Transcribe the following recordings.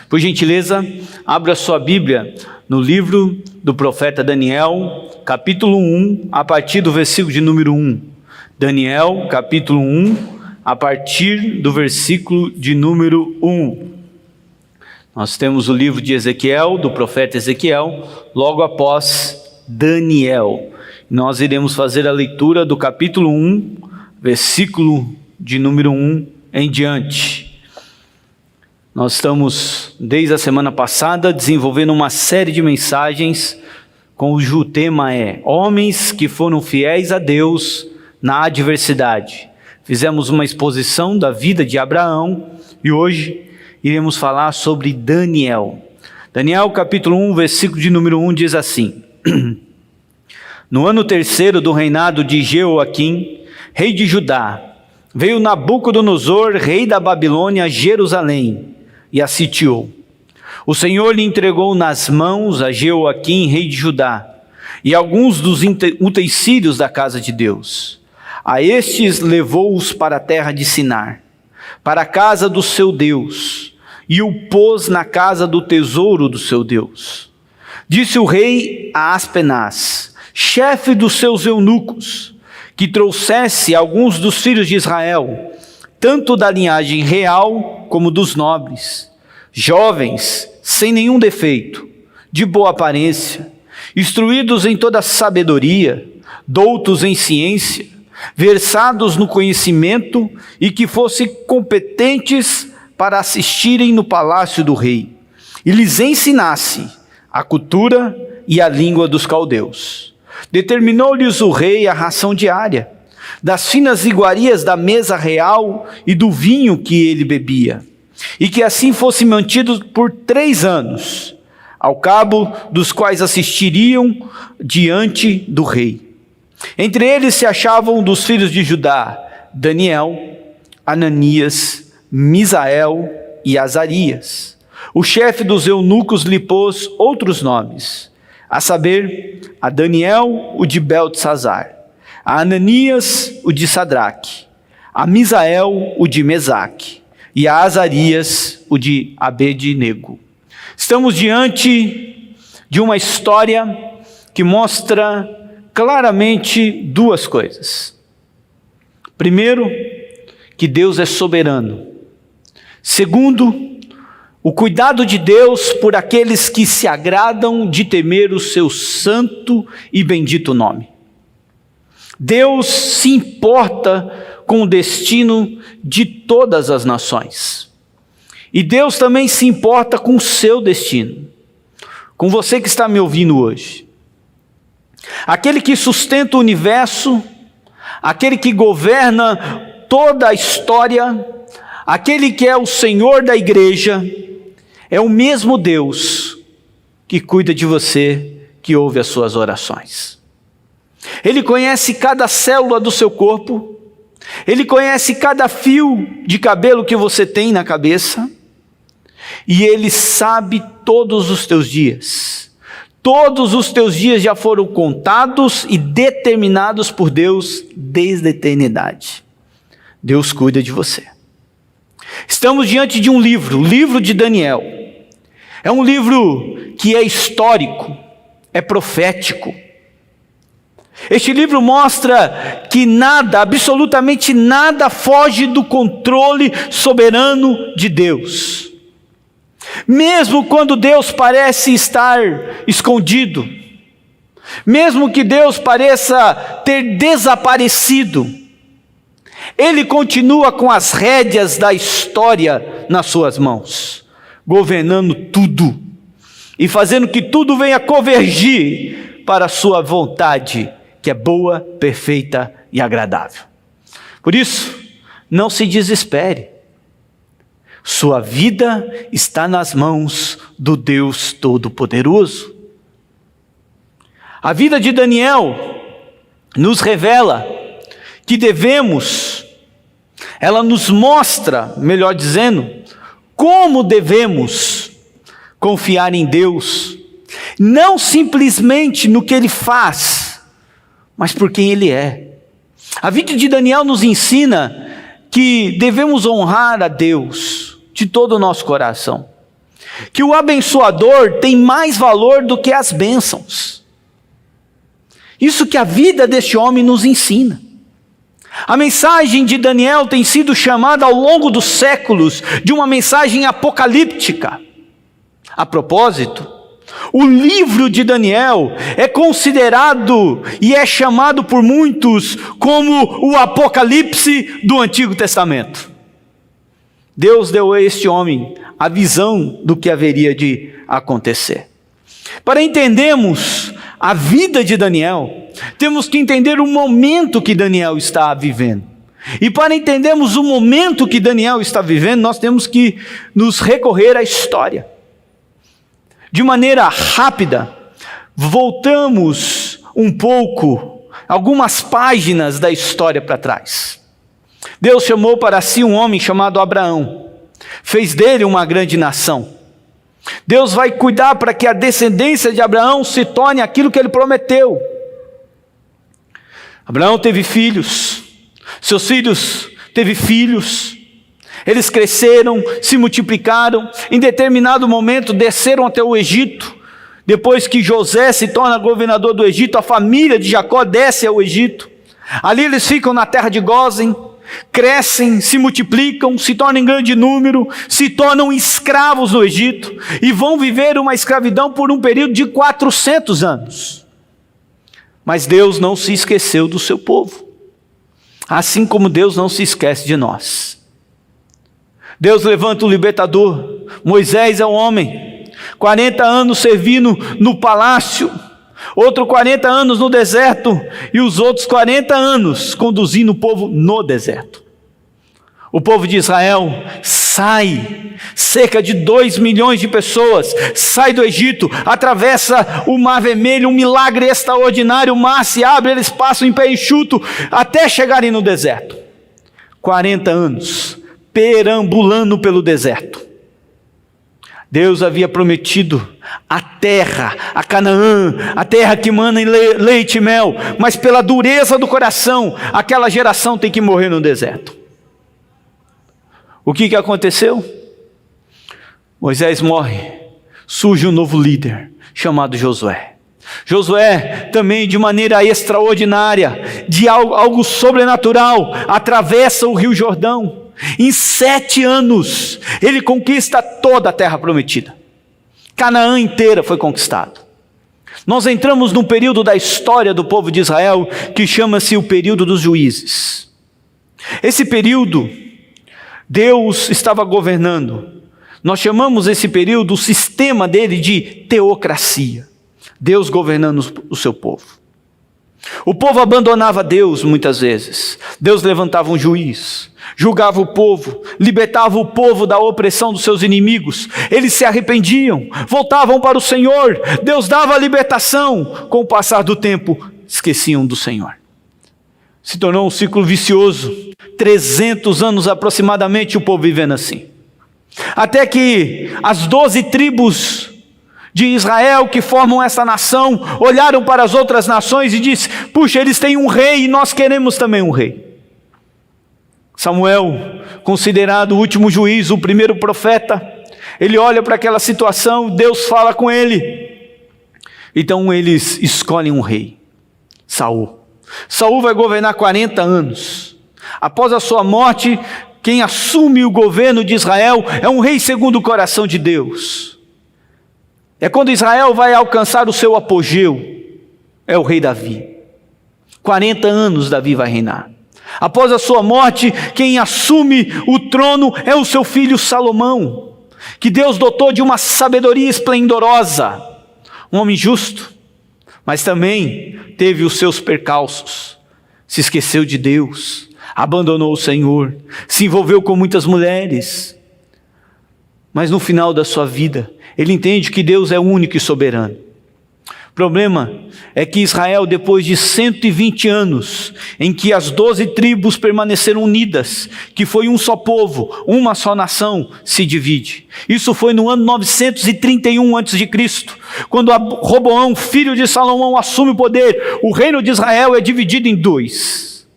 Por gentileza, abra sua Bíblia no livro do profeta Daniel, capítulo 1, a partir do versículo de número 1. Daniel, capítulo 1, a partir do versículo de número 1. Nós temos o livro de Ezequiel, do profeta Ezequiel, logo após Daniel. Nós iremos fazer a leitura do capítulo 1, versículo de número 1 em diante. Nós estamos, desde a semana passada, desenvolvendo uma série de mensagens cujo tema é Homens que foram fiéis a Deus na adversidade. Fizemos uma exposição da vida de Abraão e hoje iremos falar sobre Daniel. Daniel capítulo 1, versículo de número 1 diz assim: No ano terceiro do reinado de Jeoaquim, rei de Judá, veio Nabucodonosor, rei da Babilônia, a Jerusalém, e a sitiou. O Senhor lhe entregou nas mãos a Jeoaquim, rei de Judá, e alguns dos utensílios da casa de Deus. A estes levou-os para a terra de Sinar, para a casa do seu Deus, e o pôs na casa do tesouro do seu Deus. Disse o rei a Aspenaz, chefe dos seus eunucos, que trouxesse alguns dos filhos de Israel, tanto da linhagem real como dos nobres, jovens, sem nenhum defeito, de boa aparência, instruídos em toda sabedoria, doutos em ciência, versados no conhecimento e que fossem competentes para assistirem no palácio do rei, e lhes ensinasse a cultura e a língua dos caldeus. Determinou-lhes o rei a ração diária, das finas iguarias da mesa real e do vinho que ele bebia, e que assim fosse mantido por 3 anos, ao cabo dos quais assistiriam diante do rei. Entre eles se achavam dos filhos de Judá, Daniel, Ananias, Misael e Azarias. O chefe dos eunucos lhe pôs outros nomes, a saber, a Daniel, o de Beltesazar, a Ananias, o de Sadraque, a Misael, o de Mesaque, e a Azarias, o de Abednego. Estamos diante de uma história que mostra claramente 2 coisas. Primeiro, que Deus é soberano. Segundo, o cuidado de Deus por aqueles que se agradam de temer o seu santo e bendito nome. Deus se importa com o destino de todas as nações. E Deus também se importa com o seu destino. Com você que está me ouvindo hoje. Aquele que sustenta o universo, aquele que governa toda a história, aquele que é o Senhor da igreja, é o mesmo Deus que cuida de você, que ouve as suas orações. Ele conhece cada célula do seu corpo, Ele conhece cada fio de cabelo que você tem na cabeça, e Ele sabe todos os teus dias. Todos os teus dias já foram contados e determinados por Deus desde a eternidade. Deus cuida de você. Estamos diante de um livro, o livro de Daniel. É um livro que é histórico, é profético. Este livro mostra que nada, absolutamente nada, foge do controle soberano de Deus. Mesmo quando Deus parece estar escondido, mesmo que Deus pareça ter desaparecido, Ele continua com as rédeas da história nas suas mãos, governando tudo e fazendo que tudo venha convergir para a sua vontade, que é boa, perfeita e agradável. Por isso, não se desespere. Sua vida está nas mãos do Deus Todo-Poderoso. A vida de Daniel nos revela que ela nos mostra, melhor dizendo, como devemos confiar em Deus, não simplesmente no que Ele faz, mas por quem Ele é. A vida de Daniel nos ensina que devemos honrar a Deus de todo o nosso coração. que o abençoador tem mais valor do que as bênçãos. Isso que a vida deste homem nos ensina. A mensagem de Daniel tem sido chamada ao longo dos séculos de uma mensagem apocalíptica. A propósito, o livro de Daniel é considerado e é chamado por muitos como o Apocalipse do Antigo Testamento. Deus deu a este homem a visão do que haveria de acontecer. Para entendermos a vida de Daniel, temos que entender o momento que Daniel está vivendo. E para entendermos o momento que Daniel está vivendo, nós temos que nos recorrer à história. De maneira rápida, voltamos um pouco, algumas páginas da história para trás. Deus chamou para si um homem chamado Abraão, fez dele uma grande nação. Deus vai cuidar para que a descendência de Abraão se torne aquilo que ele prometeu. Abraão teve filhos, seus filhos teve filhos, eles cresceram, se multiplicaram, em determinado momento desceram até o Egito. Depois que José se torna governador do Egito, a família de Jacó desce ao Egito. Ali eles ficam na terra de Gósen, crescem, se multiplicam, se tornam em grande número, se tornam escravos no Egito e vão viver uma escravidão por um período de 400 anos. Mas Deus não se esqueceu do seu povo, assim como Deus não se esquece de nós. Deus levanta o libertador. Moisés é um homem, 40 anos servindo no palácio, outro 40 anos no deserto e os outros 40 anos conduzindo o povo no deserto. O povo de Israel sai, cerca de 2 milhões de pessoas, sai do Egito, atravessa o Mar Vermelho, um milagre extraordinário, o mar se abre, eles passam em pé enxuto até chegarem no deserto. 40 anos perambulando pelo deserto. Deus havia prometido a terra, a Canaã, a terra que mana em leite e mel, mas pela dureza do coração, aquela geração tem que morrer no deserto. O que aconteceu? Moisés morre, surge um novo líder, chamado Josué. Josué, também de maneira extraordinária, de algo sobrenatural, atravessa o rio Jordão. Em 7 anos, ele conquista toda a terra prometida. Canaã inteira foi conquistada. Nós entramos num período da história do povo de Israel que chama-se o período dos juízes. Esse período, Deus estava governando. Nós chamamos esse período, o sistema dele, de teocracia. Deus governando o seu povo. O povo abandonava Deus muitas vezes. Deus levantava um juiz, julgava o povo, libertava o povo da opressão dos seus inimigos. Eles se arrependiam, voltavam para o Senhor. Deus dava a libertação. Com o passar do tempo, esqueciam do Senhor. Se tornou um ciclo vicioso. 300 anos aproximadamente o povo vivendo assim. Até que as 12 tribos de Israel que formam essa nação olharam para as outras nações e disse: puxa, eles têm um rei e nós queremos também um rei. Samuel, considerado o último juiz, o primeiro profeta, ele olha para aquela situação, Deus fala com ele. Então eles escolhem um rei, Saul. Saul vai governar 40 anos. Após a sua morte, quem assume o governo de Israel é um rei segundo o coração de Deus. É quando Israel vai alcançar o seu apogeu, é o rei Davi. 40 anos Davi vai reinar. Após a sua morte, quem assume o trono é o seu filho Salomão, que Deus dotou de uma sabedoria esplendorosa. Um homem justo, mas também teve os seus percalços. Se esqueceu de Deus, abandonou o Senhor, se envolveu com muitas mulheres. Mas no final da sua vida, ele entende que Deus é único e soberano. O problema é que Israel, depois de 120 anos, em que as 12 tribos permaneceram unidas, que foi um só povo, uma só nação, se divide. Isso foi no ano 931 a.C., quando Roboão, filho de Salomão, assume o poder. O reino de Israel é dividido em 2.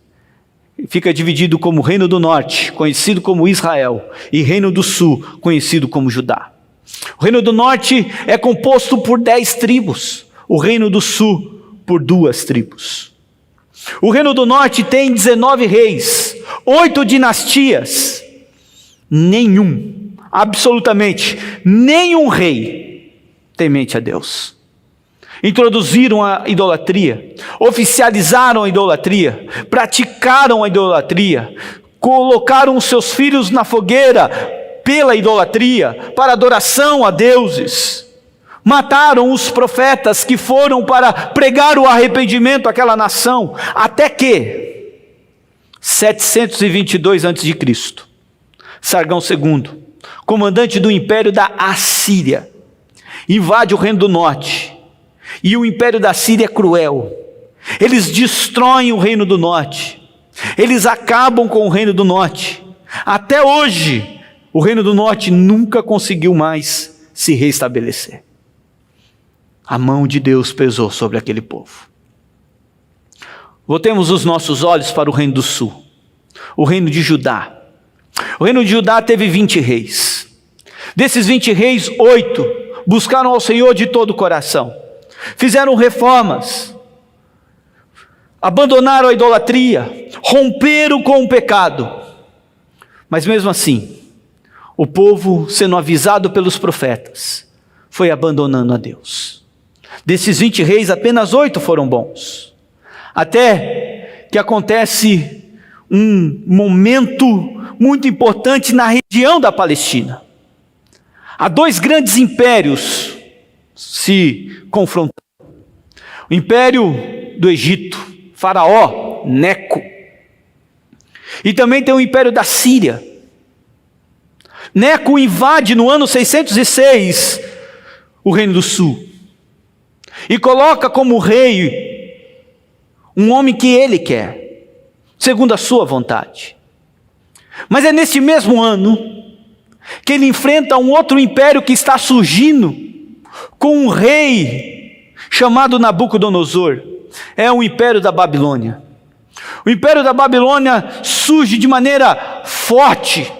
Fica dividido como Reino do Norte, conhecido como Israel, e Reino do Sul, conhecido como Judá. O reino do norte é composto por 10 tribos, o reino do sul por 2 tribos. O reino do norte tem 19 reis, 8 dinastias. Nenhum, absolutamente nenhum rei temente a Deus. Introduziram a idolatria, oficializaram a idolatria, praticaram a idolatria, colocaram seus filhos na fogueira pela idolatria, para adoração a deuses. Mataram os profetas que foram para pregar o arrependimento àquela nação, até que 722 a.C., Sargão II, comandante do império da Assíria, invade o reino do norte. E o império da Síria é cruel. Eles destroem o reino do norte. Eles acabam com o reino do norte. Até hoje, o reino do norte nunca conseguiu mais se restabelecer. A mão de Deus pesou sobre aquele povo. Voltemos os nossos olhos para o reino do sul, o reino de Judá. O reino de Judá teve 20 reis. Desses 20 reis, 8 buscaram ao Senhor de todo o coração. Fizeram reformas, abandonaram a idolatria, romperam com o pecado. Mas mesmo assim, o povo, sendo avisado pelos profetas, foi abandonando a Deus. Desses 20 reis, apenas 8 foram bons. Até que acontece um momento muito importante na região da Palestina. Há 2 grandes impérios se confrontando. O império do Egito, Faraó, Neco. E também tem o império da Síria. Neco invade no ano 606 o reino do sul. E coloca como rei um homem que ele quer, segundo a sua vontade. Mas é neste mesmo ano que ele enfrenta um outro império que está surgindo, com um rei chamado Nabucodonosor. É o império da Babilônia. O império da Babilônia surge de maneira forte.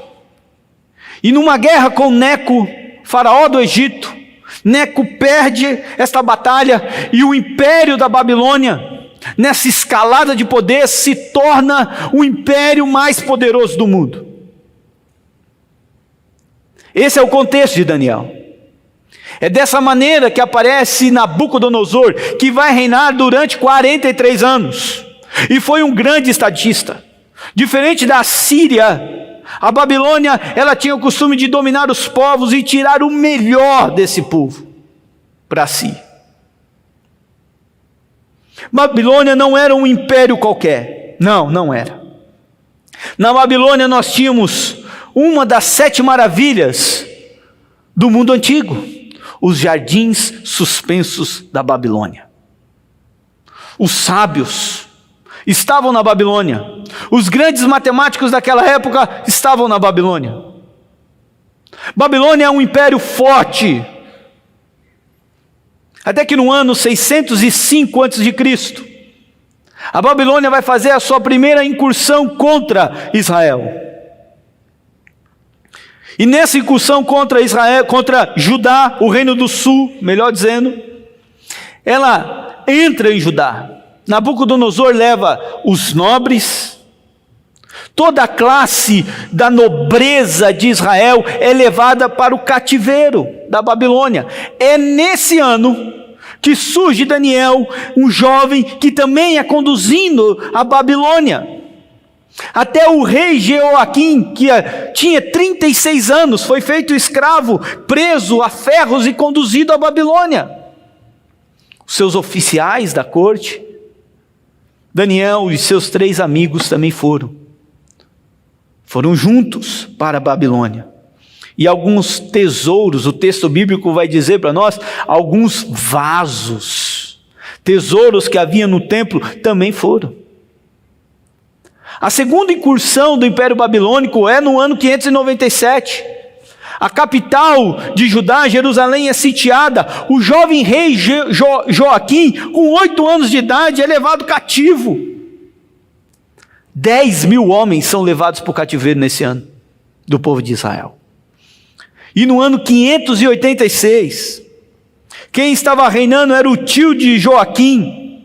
E numa guerra com Neco, faraó do Egito, Neco perde esta batalha e o império da Babilônia, nessa escalada de poder, se torna o império mais poderoso do mundo. Esse é o contexto de Daniel. É dessa maneira que aparece Nabucodonosor, que vai reinar durante 43 anos. E foi um grande estadista. Diferente da Síria, a Babilônia, ela tinha o costume de dominar os povos e tirar o melhor desse povo para si. Babilônia não era um império qualquer. Não era. Na Babilônia nós tínhamos uma das 7 maravilhas do mundo antigo, os jardins suspensos da Babilônia. Os sábios estavam na Babilônia. Os grandes matemáticos daquela época estavam na Babilônia. Babilônia é um império forte. Até que no ano 605 a.C., a Babilônia vai fazer a sua primeira incursão contra Israel. E nessa incursão contra Israel, contra Judá, o reino do sul, melhor dizendo, ela entra em Judá. Nabucodonosor leva os nobres, toda a classe da nobreza de Israel é levada para o cativeiro da Babilônia. É nesse ano que surge Daniel, um jovem que também é conduzindo a Babilônia. Até o rei Jeoaquim, que tinha 36 anos, foi feito escravo, preso a ferros e conduzido à Babilônia. Os seus oficiais da corte, Daniel e seus 3 amigos também foram juntos para a Babilônia. E alguns tesouros, o texto bíblico vai dizer para nós, alguns vasos, tesouros que havia no templo também foram. A segunda incursão do Império Babilônico é no ano 597. A capital de Judá, Jerusalém, é sitiada. O jovem rei Joaquim, com 8 anos de idade, é levado cativo. 10.000 homens são levados para o cativeiro nesse ano, do povo de Israel. E no ano 586, quem estava reinando era o tio de Joaquim.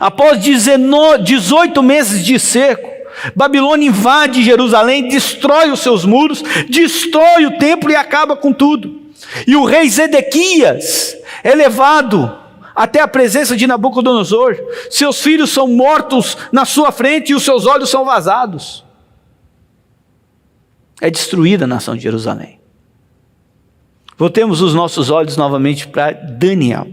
Após 18 meses de cerco, Babilônia invade Jerusalém, destrói os seus muros, destrói o templo e acaba com tudo. E o rei Zedequias é levado até a presença de Nabucodonosor. Seus filhos são mortos na sua frente e os seus olhos são vazados. É destruída a nação de Jerusalém. Voltemos os nossos olhos novamente para Daniel.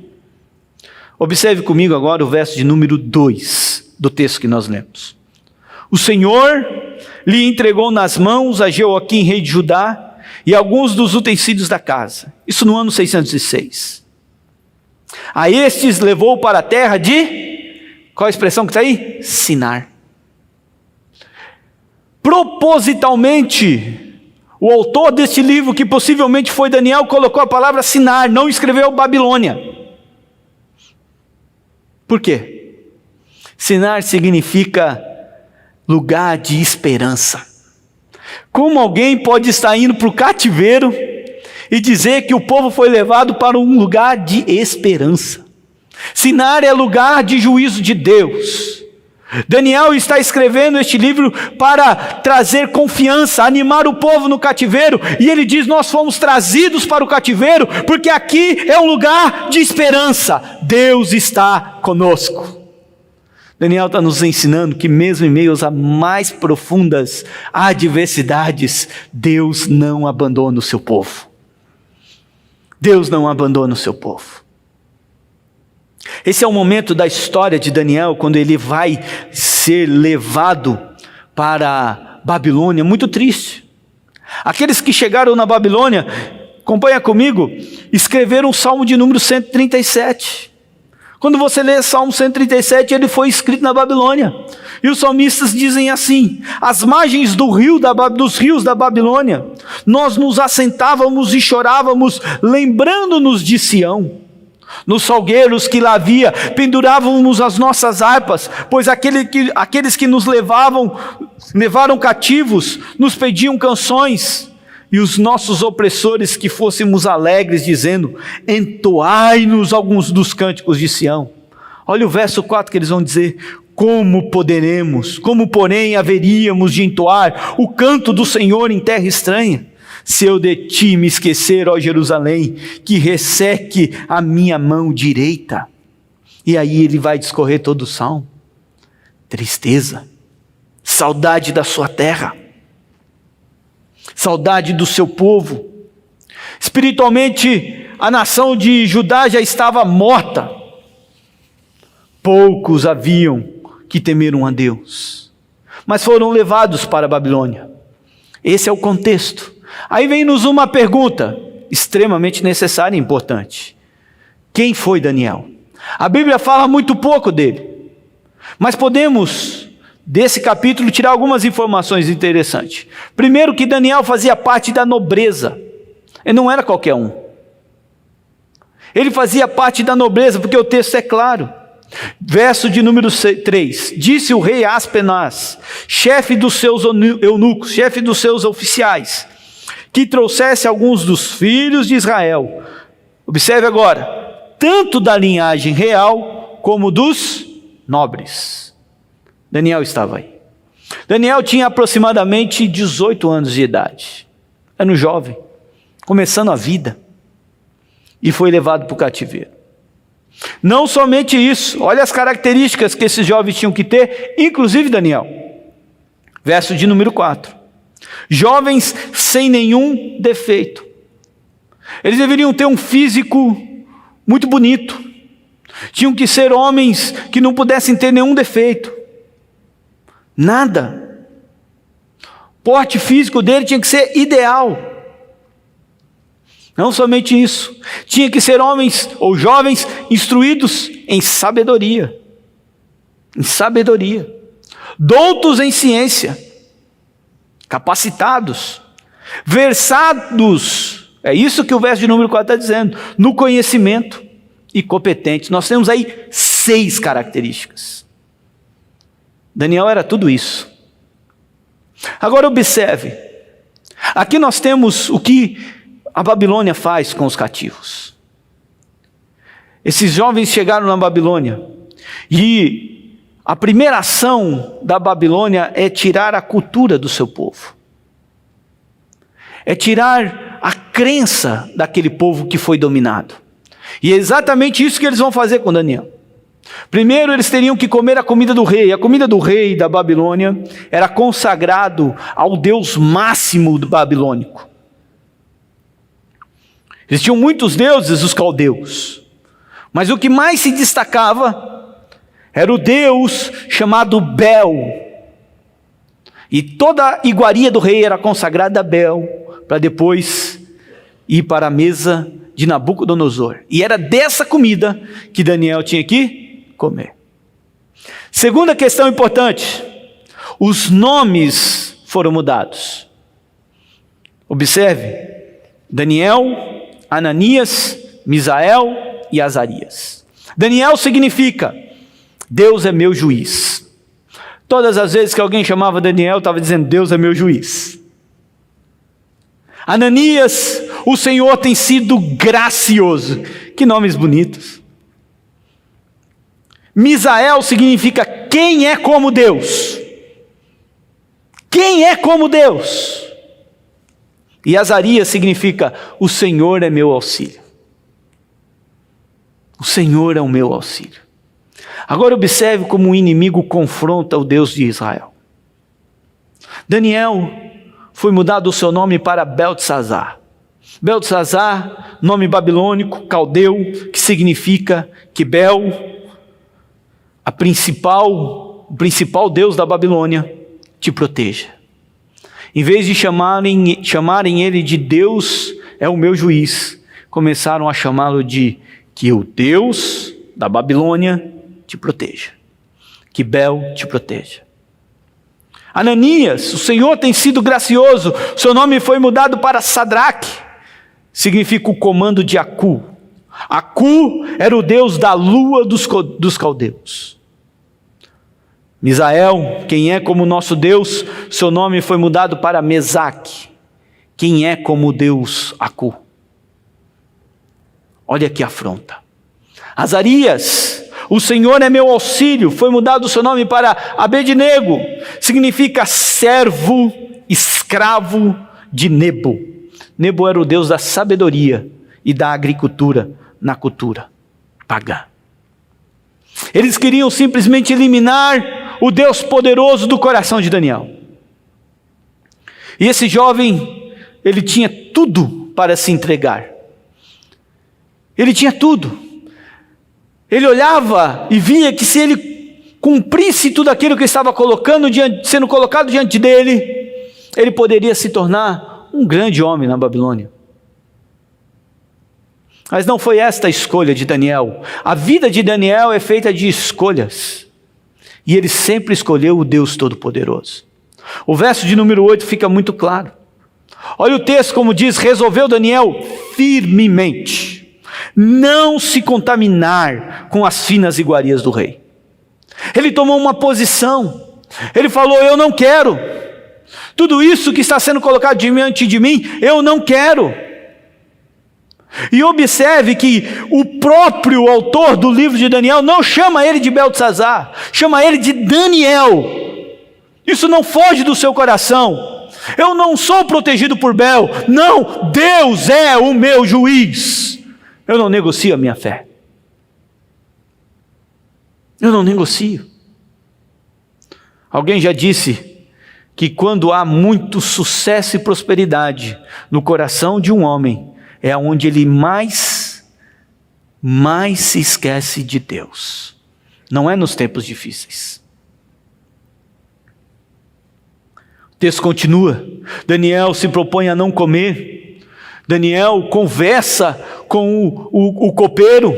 Observe comigo agora o verso de número 2 do texto que nós lemos. O Senhor lhe entregou nas mãos a Jeoaquim, rei de Judá, e alguns dos utensílios da casa. Isso no ano 606. A estes levou para a terra de... Qual a expressão que está aí? Sinar. Propositalmente, o autor deste livro, que possivelmente foi Daniel, colocou a palavra Sinar, não escreveu Babilônia. Por quê? Sinar significa lugar de esperança. Como alguém pode estar indo para o cativeiro e dizer que o povo foi levado para um lugar de esperança? Sinar é lugar de juízo de Deus. Daniel está escrevendo este livro para trazer confiança, animar o povo no cativeiro, e ele diz: nós fomos trazidos para o cativeiro, porque aqui é um lugar de esperança, Deus está conosco. Daniel está nos ensinando que mesmo em meio às mais profundas adversidades, Deus não abandona o seu povo. Deus não abandona o seu povo. Esse é o momento da história de Daniel, quando ele vai ser levado para Babilônia, muito triste. Aqueles que chegaram na Babilônia, acompanha comigo, escreveram o Salmo de número 137. Quando você lê Salmo 137, ele foi escrito na Babilônia. E os salmistas dizem assim: às margens dos rios da Babilônia, nós nos assentávamos e chorávamos, lembrando-nos de Sião. Nos salgueiros que lá havia, pendurávamos as nossas harpas, pois aqueles que nos levaram cativos, nos pediam canções, e os nossos opressores que fôssemos alegres, dizendo: entoai-nos alguns dos cânticos de Sião. Olha o verso 4 que eles vão dizer: como porém haveríamos de entoar o canto do Senhor em terra estranha? Se eu de ti me esquecer, ó Jerusalém, que resseque a minha mão direita. E aí ele vai discorrer todo o salmo. Tristeza, saudade da sua terra, saudade do seu povo. Espiritualmente, a nação de Judá já estava morta. Poucos haviam que temeram a Deus, mas foram levados para a Babilônia. Esse é o contexto. Aí vem-nos uma pergunta extremamente necessária e importante: quem foi Daniel? A Bíblia fala muito pouco dele, mas podemos desse capítulo tirar algumas informações interessantes. Primeiro, que Daniel fazia parte da nobreza. Ele não era qualquer um. Ele fazia parte da nobreza, porque o texto é claro. Verso de número 3: disse o rei Aspenaz, chefe dos seus eunucos, chefe dos seus oficiais, que trouxesse alguns dos filhos de Israel. Observe agora, tanto da linhagem real como dos nobres. Daniel estava aí. Daniel tinha aproximadamente 18 anos de idade. Era um jovem, começando a vida, e foi levado para o cativeiro. Não somente isso, olha as características que esses jovens tinham que ter, inclusive Daniel. Verso de número 4. Jovens sem nenhum defeito. Eles deveriam ter um físico muito bonito. Tinham que ser homens que não pudessem ter nenhum defeito. Nada. O porte físico dele tinha que ser ideal. Não somente isso, tinha que ser homens ou jovens instruídos em sabedoria. Em sabedoria. Doutos em ciência. Capacitados, versados, é isso que o verso de número 4 está dizendo, no conhecimento, e competentes. Nós temos aí 6 características. Daniel era tudo isso. Agora observe, aqui nós temos o que a Babilônia faz com os cativos. Esses jovens chegaram na Babilônia e a primeira ação da Babilônia é tirar a cultura do seu povo. É tirar a crença daquele povo que foi dominado. E é exatamente isso que eles vão fazer com Daniel. Primeiro, eles teriam que comer a comida do rei. A comida do rei da Babilônia era consagrado ao Deus máximo do babilônico. Eles tinham muitos deuses, os caldeus. Mas o que mais se destacava era o Deus chamado Bel. E toda a iguaria do rei era consagrada a Bel, para depois ir para a mesa de Nabucodonosor. E era dessa comida que Daniel tinha que comer. Segunda questão importante, os nomes foram mudados. Observe, Daniel, Ananias, Misael e Azarias. Daniel significa, Deus é meu juiz. Todas as vezes que alguém chamava Daniel, estava dizendo, Deus é meu juiz. Ananias, o Senhor tem sido gracioso. Que nomes bonitos. Misael significa, quem é como Deus? Quem é como Deus? E Azarias significa, o Senhor é meu auxílio. O Senhor é o meu auxílio. Agora observe como o inimigo confronta o Deus de Israel. Daniel foi mudado o seu nome para Beltesazar. Beltesazar, nome babilônico, caldeu, que significa que Bel, o principal Deus da Babilônia, te proteja. Em vez de chamarem ele de Deus é o meu juiz, começaram a chamá-lo de que o Deus da Babilônia te proteja. Que Bel te proteja. Ananias, o Senhor tem sido gracioso, seu nome foi mudado para Sadraque, significa o comando de Acu. Acu era o Deus da lua dos caldeus. Misael, quem é como nosso Deus, seu nome foi mudado para Mesaque, quem é como Deus Acu. Olha que afronta. Azarias, o Senhor é meu auxílio, foi mudado o seu nome para Abednego, significa servo, escravo de Nebo. Nebo era o Deus da sabedoria e da agricultura na cultura pagã. Eles queriam simplesmente eliminar o Deus poderoso do coração de Daniel. E esse jovem, ele tinha tudo para se entregar. Ele tinha tudo. Ele olhava e via que se ele cumprisse tudo aquilo que estava sendo colocado diante dele, ele poderia se tornar um grande homem na Babilônia. Mas não foi esta a escolha de Daniel. A vida de Daniel é feita de escolhas. E ele sempre escolheu o Deus Todo-Poderoso. O verso de número 8 fica muito claro. Olha o texto como diz, resolveu Daniel firmemente não se contaminar com as finas iguarias do rei. Ele tomou uma posição. Ele falou, eu não quero. Tudo isso que está sendo colocado diante de mim, eu não quero. E observe que o próprio autor do livro de Daniel não chama ele de Beltesazar, chama ele de Daniel. Isso não foge do seu coração. Eu não sou protegido por Bel, não, Deus é o meu juiz. Eu não negocio a minha fé. Eu não negocio. Alguém já disse que quando há muito sucesso e prosperidade no coração de um homem, é onde ele mais se esquece de Deus. Não é nos tempos difíceis. O texto continua. Daniel se propõe a não comer. Daniel conversa com o copeiro.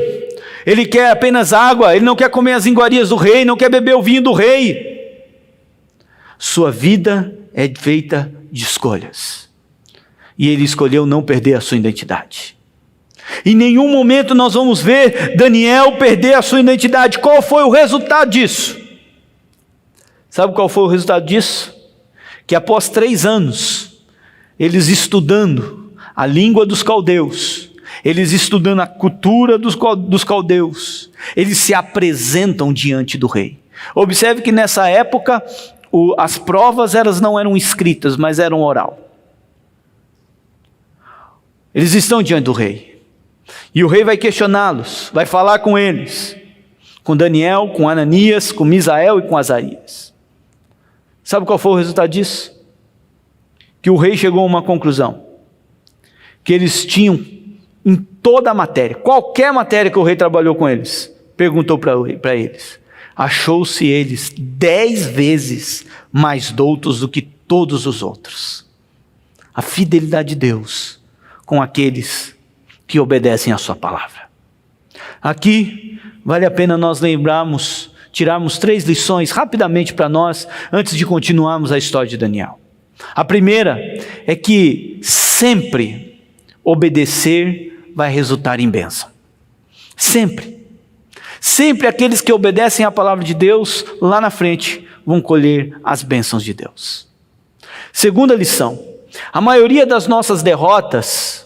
Ele quer apenas água. Ele não quer comer as iguarias do rei. Não quer beber o vinho do rei. Sua vida é feita de escolhas. E ele escolheu não perder a sua identidade. Em nenhum momento nós vamos ver Daniel perder a sua identidade. Qual foi o resultado disso? Sabe qual foi o resultado disso? Que após 3 anos, eles estudando a língua dos caldeus, eles estudando a cultura dos caldeus, eles se apresentam diante do rei. Observe que nessa época, as provas elas não eram escritas, mas eram oral. Eles estão diante do rei. E o rei vai questioná-los, vai falar com eles, com Daniel, com Ananias, com Misael e com Azarias. Sabe qual foi o resultado disso? Que o rei chegou a uma conclusão, que eles tinham em toda a matéria, qualquer matéria que o rei trabalhou com eles, perguntou para eles, achou-se eles 10 vezes mais doutos do que todos os outros. A fidelidade de Deus com aqueles que obedecem à sua palavra. Aqui vale a pena nós tirarmos 3 lições rapidamente para nós, antes de continuarmos a história de Daniel. A primeira é que sempre obedecer vai resultar em bênção. Sempre. Sempre aqueles que obedecem à palavra de Deus, lá na frente, vão colher as bênçãos de Deus. Segunda lição, a maioria das nossas derrotas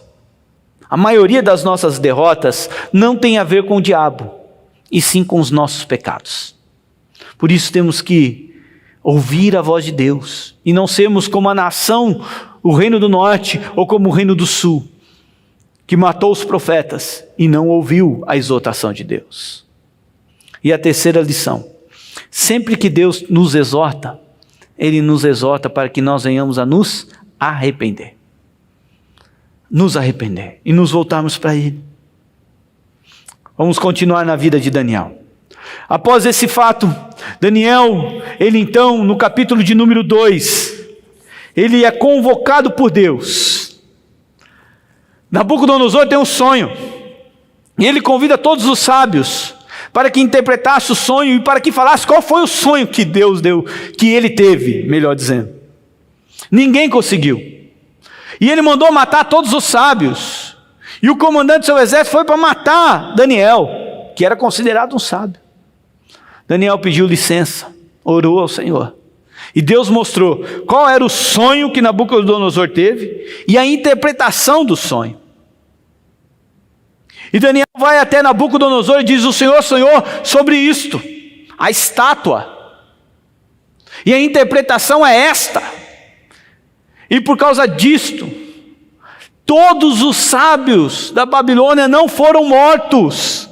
não tem a ver com o diabo, e sim com os nossos pecados. Por isso temos que ouvir a voz de Deus, e não sermos como a nação, o reino do norte, ou como o reino do sul, que matou os profetas e não ouviu a exortação de Deus. E a terceira lição, sempre que Deus nos exorta, Ele nos exorta para que nós venhamos a nos arrepender. Nos arrepender e nos voltarmos para Ele. Vamos continuar na vida de Daniel. Após esse fato, Daniel, ele então, no capítulo de número 2, ele é convocado por Deus. Nabucodonosor tem um sonho, e ele convida todos os sábios para que interpretasse o sonho e para que falasse qual foi o sonho que Deus deu, que ele teve, melhor dizendo. Ninguém conseguiu. E ele mandou matar todos os sábios. E o comandante do seu exército foi para matar Daniel, que era considerado um sábio. Daniel pediu licença, orou ao Senhor. E Deus mostrou qual era o sonho que Nabucodonosor teve e a interpretação do sonho. E Daniel vai até Nabucodonosor e diz: o Senhor sonhou sobre isto, a estátua. E a interpretação é esta. E por causa disto, todos os sábios da Babilônia não foram mortos,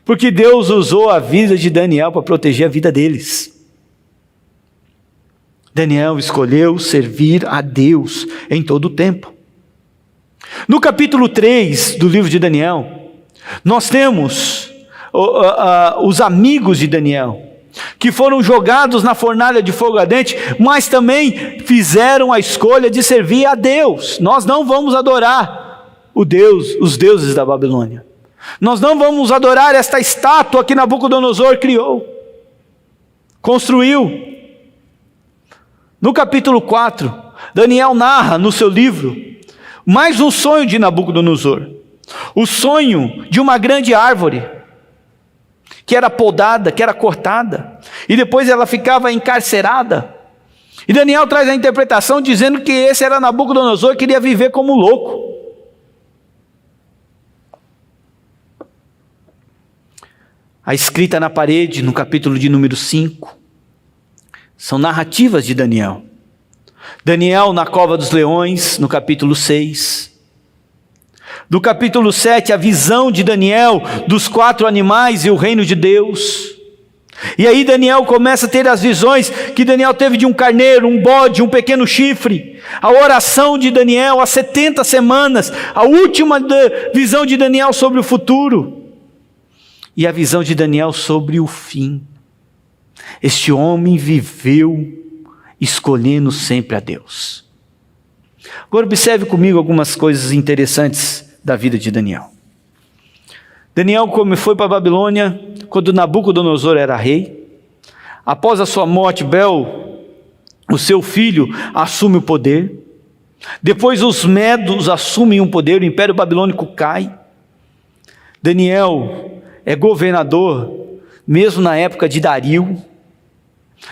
porque Deus usou a vida de Daniel para proteger a vida deles. Daniel escolheu servir a Deus em todo o tempo. No capítulo 3 do livro de Daniel, nós temos os amigos de Daniel, que foram jogados na fornalha de fogo ardente, mas também fizeram a escolha de servir a Deus. Nós não vamos adorar os deuses da Babilônia. Nós não vamos adorar esta estátua que Nabucodonosor criou, construiu. No capítulo 4, Daniel narra no seu livro mais um sonho de Nabucodonosor. O sonho de uma grande árvore, que era podada, que era cortada, e depois ela ficava encarcerada. E Daniel traz a interpretação dizendo que esse era Nabucodonosor, que queria viver como louco. A escrita na parede, no capítulo de número 5, são narrativas de Daniel. Daniel na cova dos leões, no capítulo 6. No capítulo 7, a visão de Daniel dos 4 animais e o reino de Deus. E aí Daniel começa a ter as visões que Daniel teve de um carneiro, um bode, um pequeno chifre. A oração de Daniel há 70 semanas, a última visão de Daniel sobre o futuro. E a visão de Daniel sobre o fim. Este homem viveu escolhendo sempre a Deus. Agora observe comigo algumas coisas interessantes da vida de Daniel. Daniel, como foi para a Babilônia, quando Nabucodonosor era rei. Após a sua morte, o seu filho, assume o poder. Depois os medos assumem o poder, o império babilônico cai. Daniel é governador, mesmo na época de Dario,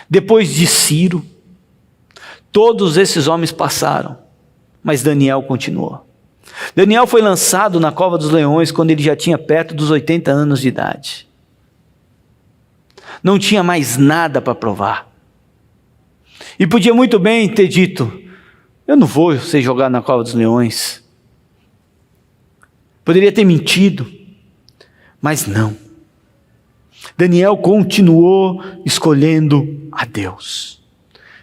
depois de Ciro. Todos esses homens passaram, mas Daniel continuou. Daniel foi lançado na cova dos leões quando ele já tinha perto dos 80 anos de idade. Não tinha mais nada para provar. E podia muito bem ter dito: eu não vou ser jogado na cova dos leões. Poderia ter mentido, mas não. Daniel continuou escolhendo a Deus.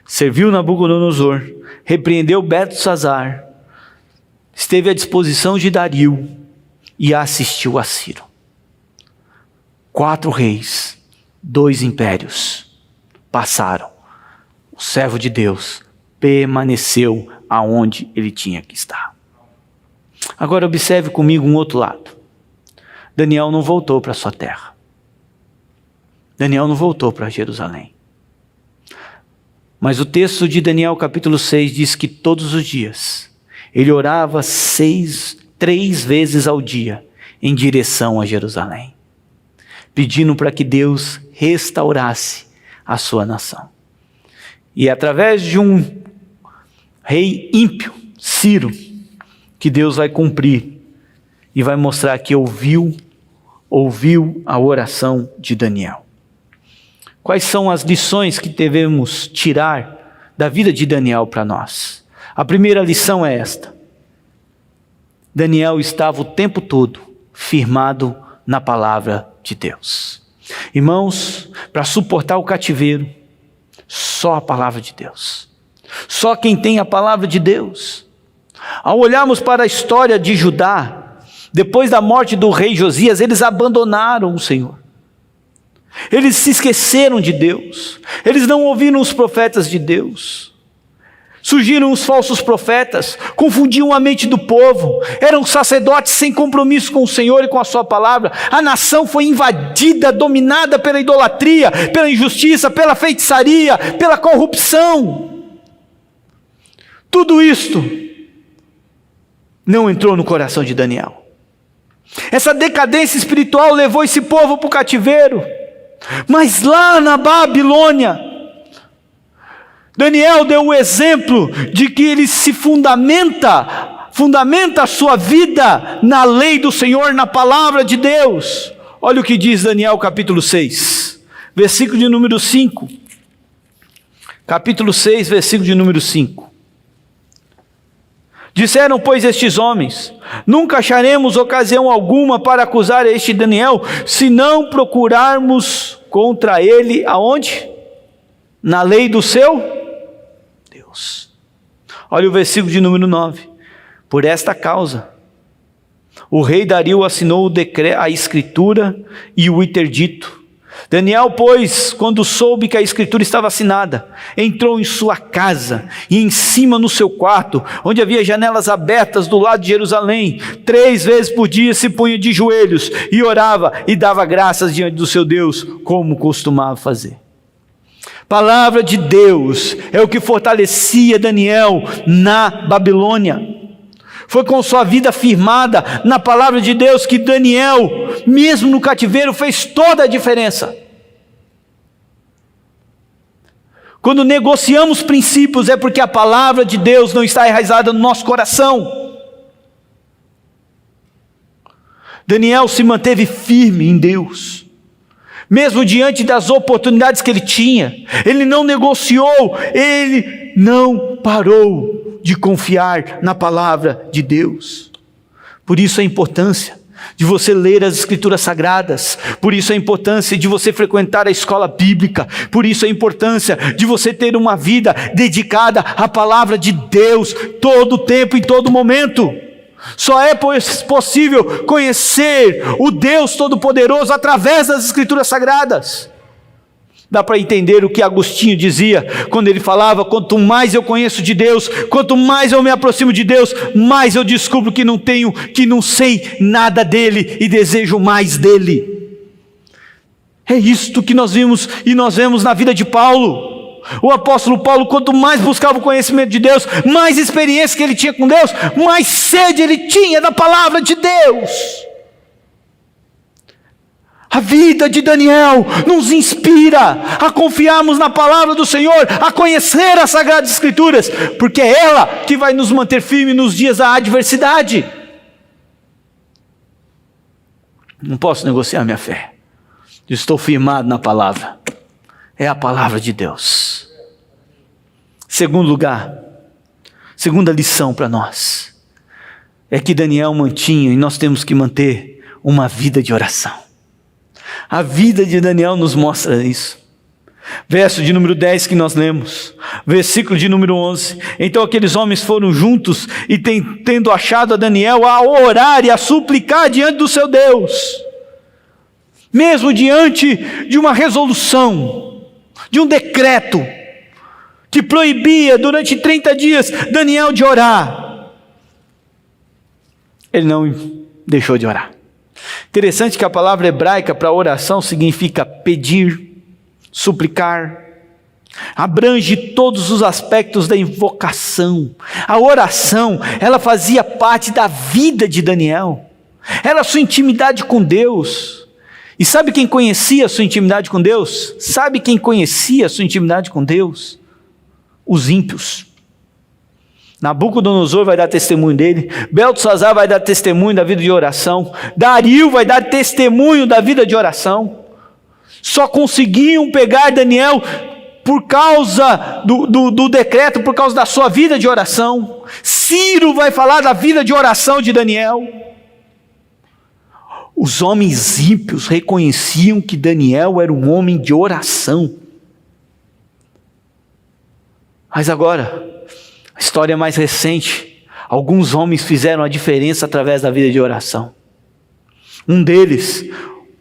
Serviu Nabucodonosor, repreendeu Beltesazar, esteve à disposição de Dario e assistiu a Ciro. 4 reis, 2 impérios passaram. O servo de Deus permaneceu aonde ele tinha que estar. Agora observe comigo um outro lado. Daniel não voltou para sua terra. Daniel não voltou para Jerusalém. Mas o texto de Daniel capítulo 6 diz que todos os dias ele orava 3 vezes ao dia em direção a Jerusalém, pedindo para que Deus restaurasse a sua nação. E através de um rei ímpio, Ciro, que Deus vai cumprir e vai mostrar que ouviu a oração de Daniel. Quais são as lições que devemos tirar da vida de Daniel para nós? A primeira lição é esta: Daniel estava o tempo todo firmado na palavra de Deus. Irmãos, para suportar o cativeiro, só a palavra de Deus. Só quem tem a palavra de Deus. Ao olharmos para a história de Judá, depois da morte do rei Josias, eles abandonaram o Senhor. Eles se esqueceram de Deus. Eles não ouviram os profetas de Deus. Surgiram os falsos profetas, confundiam a mente do povo, eram sacerdotes sem compromisso com o Senhor e com a sua palavra. A nação foi invadida, dominada pela idolatria, pela injustiça, pela feitiçaria, pela corrupção. Tudo isto não entrou no coração de Daniel. Essa decadência espiritual levou esse povo para o cativeiro. Mas lá na Babilônia, Daniel deu o exemplo de que ele se fundamenta a sua vida na lei do Senhor, na palavra de Deus. Olha o que diz Daniel capítulo 6, versículo de número 5. Capítulo 6, versículo de número 5. Disseram, pois, estes homens: nunca acharemos ocasião alguma para acusar este Daniel, se não procurarmos contra ele, aonde? Na lei do seu Deus. Olha o versículo de número 9. Por esta causa, o rei Dario assinou a escritura e o interdito. Daniel, pois, quando soube que a escritura estava assinada, entrou em sua casa e em cima no seu quarto, onde havia janelas abertas do lado de Jerusalém. 3 vezes por dia se punha de joelhos e orava e dava graças diante do seu Deus, como costumava fazer. Palavra de Deus é o que fortalecia Daniel na Babilônia. Foi com sua vida firmada na palavra de Deus que Daniel, mesmo no cativeiro, fez toda a diferença. Quando negociamos princípios, é porque a palavra de Deus não está enraizada no nosso coração. Daniel se manteve firme em Deus, mesmo diante das oportunidades que ele tinha. Ele não negociou, ele não parou de confiar na palavra de Deus. Por isso a importância de você ler as escrituras sagradas, por isso a importância de você frequentar a escola bíblica, por isso a importância de você ter uma vida dedicada à palavra de Deus, todo o tempo, em todo momento. Só é possível conhecer o Deus Todo-Poderoso através das escrituras sagradas. Dá para entender o que Agostinho dizia, quando ele falava: quanto mais eu conheço de Deus, quanto mais eu me aproximo de Deus, mais eu descubro que não sei nada dele e desejo mais dele. É isto que nós vimos e nós vemos na vida de Paulo. O apóstolo Paulo, quanto mais buscava o conhecimento de Deus, mais experiência que ele tinha com Deus, mais sede ele tinha da palavra de Deus. A vida de Daniel nos inspira a confiarmos na palavra do Senhor, a conhecer as Sagradas Escrituras, porque é ela que vai nos manter firmes nos dias da adversidade. Não posso negociar minha fé. Estou firmado na palavra. É a palavra de Deus. Segundo lugar, segunda lição para nós, é que Daniel mantinha, e nós temos que manter, uma vida de oração. A vida de Daniel nos mostra isso. Verso de número 10 que nós lemos, versículo de número 11. Então aqueles homens foram juntos e tendo achado a Daniel, a orar e a suplicar diante do seu Deus. Mesmo diante de uma resolução, de um decreto, que proibia durante 30 dias Daniel de orar, ele não deixou de orar. Interessante que a palavra hebraica para oração significa pedir, suplicar, abrange todos os aspectos da invocação. A oração, ela fazia parte da vida de Daniel, era a sua intimidade com Deus. E sabe quem conhecia a sua intimidade com Deus? Sabe quem conhecia a sua intimidade com Deus? Os ímpios. Nabucodonosor vai dar testemunho dele, Beltesazar vai dar testemunho da vida de oração, Dario vai dar testemunho da vida de oração. Só conseguiam pegar Daniel por causa do decreto, por causa da sua vida de oração. Ciro vai falar da vida de oração de Daniel. Os homens ímpios reconheciam que Daniel era um homem de oração. Mas agora, a história mais recente, alguns homens fizeram a diferença através da vida de oração. Um deles,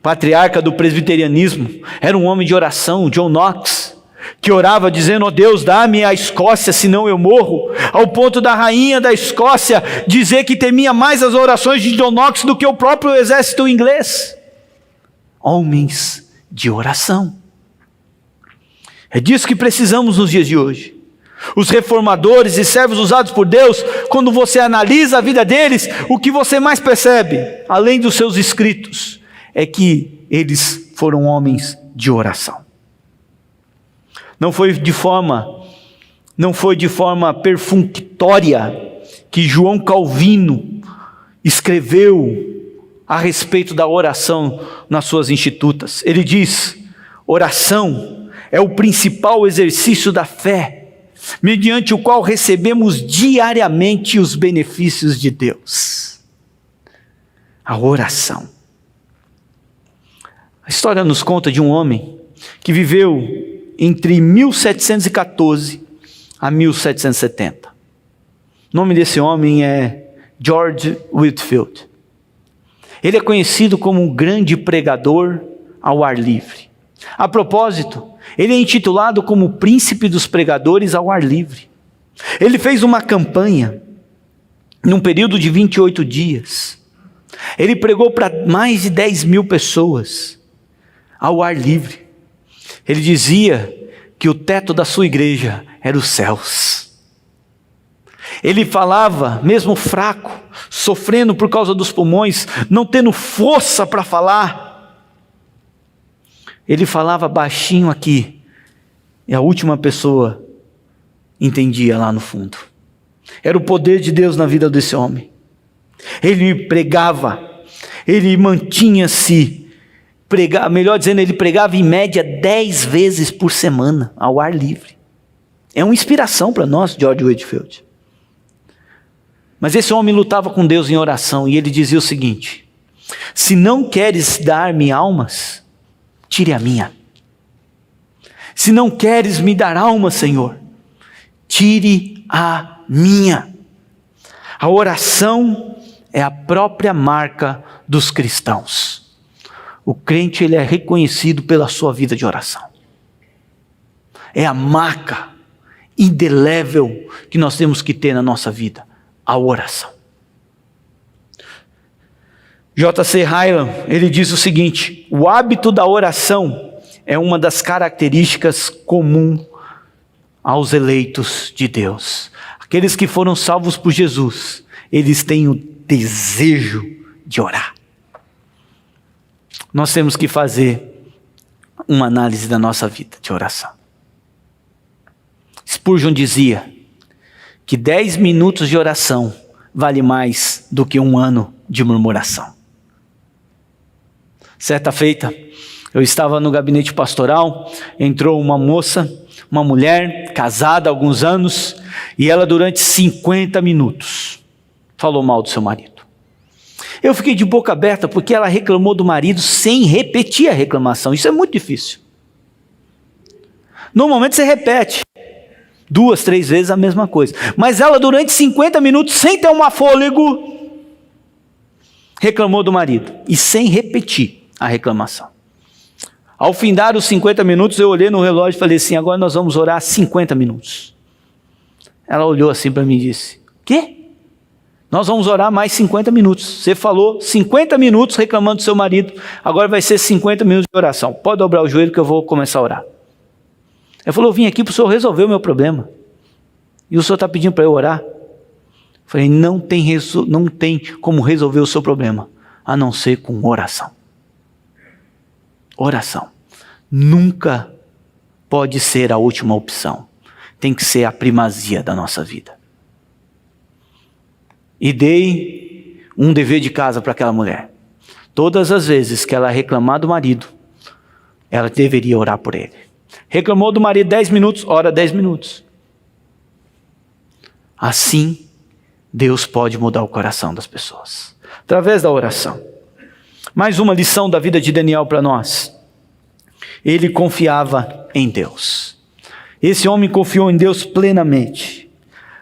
patriarca do presbiterianismo, era um homem de oração, John Knox, que orava dizendo: ó Deus, dá-me a Escócia, senão eu morro, ao ponto da rainha da Escócia dizer que temia mais as orações de John Knox do que o próprio exército inglês. Homens de oração. É disso que precisamos nos dias de hoje. Os reformadores e servos usados por Deus, quando você analisa a vida deles, o que você mais percebe, além dos seus escritos, é que eles foram homens de oração. Não foi de forma perfunctória que João Calvino escreveu a respeito da oração nas suas institutas. Ele diz: oração é o principal exercício da fé, mediante o qual recebemos diariamente os benefícios de Deus. A oração. A história nos conta de um homem que viveu entre 1714 a 1770. O nome desse homem é George Whitefield. Ele é conhecido como um grande pregador ao ar livre. A propósito, ele é intitulado como o príncipe dos pregadores ao ar livre. Ele fez uma campanha, num período de 28 dias. Ele pregou para mais de 10 mil pessoas, ao ar livre. Ele dizia que o teto da sua igreja era os céus. Ele falava, mesmo fraco, sofrendo por causa dos pulmões, não tendo força para falar. Ele falava baixinho aqui, e a última pessoa entendia lá no fundo. Era o poder de Deus na vida desse homem. Ele pregava, ele mantinha-se, melhor dizendo, ele pregava em média 10 vezes por semana, ao ar livre. É uma inspiração para nós, George Whitefield. Mas esse homem lutava com Deus em oração, e ele dizia o seguinte: se não queres dar-me almas, tire a minha. Se não queres me dar alma, Senhor, tire a minha. A oração é a própria marca dos cristãos. O crente, ele é reconhecido pela sua vida de oração. É a marca indelével que nós temos que ter na nossa vida, a oração. J.C. Ryle, ele diz o seguinte: o hábito da oração é uma das características comuns aos eleitos de Deus. Aqueles que foram salvos por Jesus, eles têm o desejo de orar. Nós temos que fazer uma análise da nossa vida de oração. Spurgeon dizia que 10 minutos de oração vale mais do que 1 ano de murmuração. Certa feita, eu estava no gabinete pastoral, entrou uma moça, uma mulher, casada há alguns anos, e ela durante 50 minutos falou mal do seu marido. Eu fiquei de boca aberta porque ela reclamou do marido sem repetir a reclamação. Isso é muito difícil. Normalmente você repete 2, 3 vezes a mesma coisa. Mas ela durante 50 minutos, sem ter um fôlego, reclamou do marido. E sem repetir a reclamação. Ao findar os 50 minutos, eu olhei no relógio e falei assim, agora nós vamos orar 50 minutos. Ela olhou assim para mim e disse, quê? Nós vamos orar mais 50 minutos. Você falou 50 minutos reclamando do seu marido, agora vai ser 50 minutos de oração. Pode dobrar o joelho que eu vou começar a orar. Ela falou, eu vim aqui para o senhor resolver o meu problema. E o senhor está pedindo para eu orar? Eu falei, não tem como resolver o seu problema, a não ser com oração. Oração. Nunca pode ser a última opção. Tem que ser a primazia da nossa vida. E dei um dever de casa para aquela mulher. Todas as vezes que ela reclamar do marido, ela deveria orar por ele. Reclamou do marido 10 minutos, ora 10 minutos. Assim, Deus pode mudar o coração das pessoas. Através da oração. Mais uma lição da vida de Daniel para nós. Ele confiava em Deus. Esse homem confiou em Deus plenamente.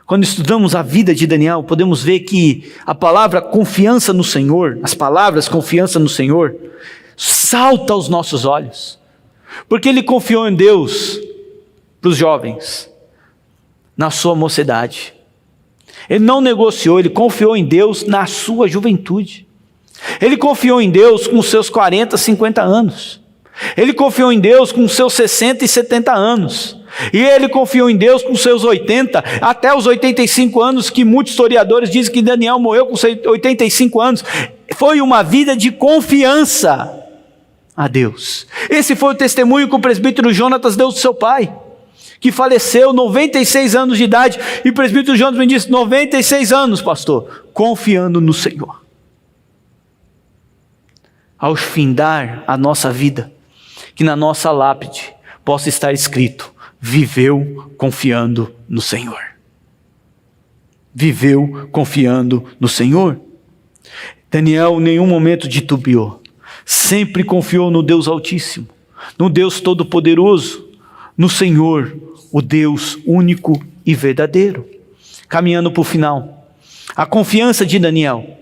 Quando estudamos a vida de Daniel, podemos ver que a palavra confiança no Senhor, as palavras confiança no Senhor, salta aos nossos olhos. Porque ele confiou em Deus para os jovens, na sua mocidade. Ele não negociou, ele confiou em Deus na sua juventude. Ele confiou em Deus com seus 40, 50 anos. Ele confiou em Deus com seus 60 e 70 anos. E ele confiou em Deus com seus 80, até os 85 anos, que muitos historiadores dizem que Daniel morreu com 85 anos. Foi uma vida de confiança a Deus. Esse foi o testemunho que o presbítero Jonatas deu do seu pai, que faleceu 96 anos de idade. E o presbítero Jonatas me disse, 96 anos, pastor, confiando no Senhor. Ao findar a nossa vida, que na nossa lápide possa estar escrito, viveu confiando no Senhor. Viveu confiando no Senhor. Daniel em nenhum momento titubeou. Sempre confiou no Deus Altíssimo, no Deus Todo-Poderoso, no Senhor, o Deus único e verdadeiro. Caminhando para o final, a confiança de Daniel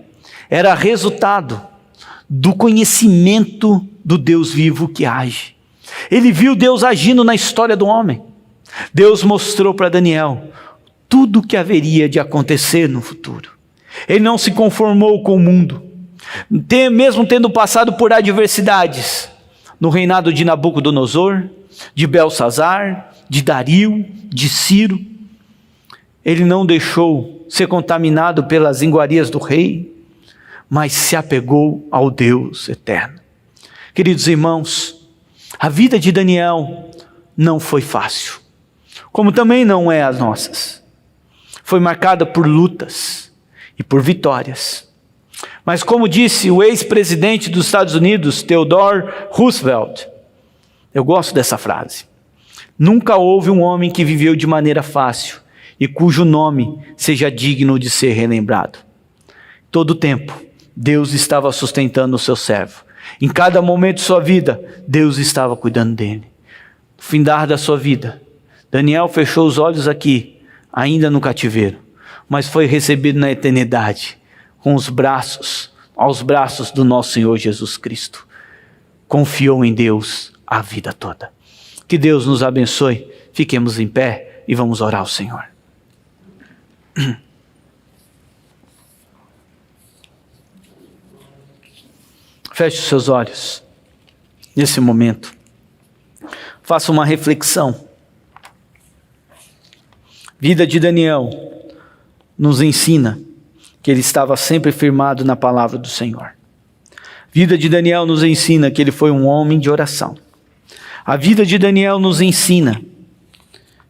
era resultado do conhecimento do Deus vivo que age. Ele viu Deus agindo na história do homem. Deus mostrou para Daniel tudo o que haveria de acontecer no futuro. Ele não se conformou com o mundo, mesmo tendo passado por adversidades, no reinado de Nabucodonosor, de Belsazar, de Dario, de Ciro. Ele não deixou ser contaminado pelas iguarias do rei, mas se apegou ao Deus eterno. Queridos irmãos, a vida de Daniel não foi fácil, como também não é as nossas. Foi marcada por lutas e por vitórias. Mas como disse o ex-presidente dos Estados Unidos, Theodore Roosevelt, eu gosto dessa frase: nunca houve um homem que viveu de maneira fácil e cujo nome seja digno de ser relembrado. Todo o tempo, Deus estava sustentando o seu servo. Em cada momento de sua vida, Deus estava cuidando dele. No findar da sua vida, Daniel fechou os olhos aqui, ainda no cativeiro, mas foi recebido na eternidade, aos braços do nosso Senhor Jesus Cristo. Confiou em Deus a vida toda. Que Deus nos abençoe. Fiquemos em pé e vamos orar ao Senhor. Feche os seus olhos nesse momento. Faça uma reflexão. Vida de Daniel nos ensina que ele estava sempre firmado na palavra do Senhor. Vida de Daniel nos ensina que ele foi um homem de oração. A vida de Daniel nos ensina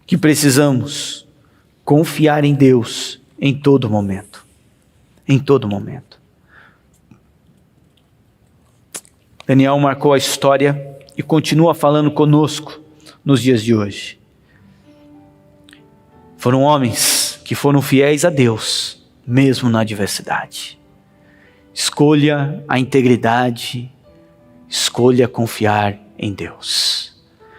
que precisamos confiar em Deus em todo momento. Em todo momento. Daniel marcou a história e continua falando conosco nos dias de hoje. Foram homens que foram fiéis a Deus, mesmo na adversidade. Escolha a integridade, escolha confiar em Deus.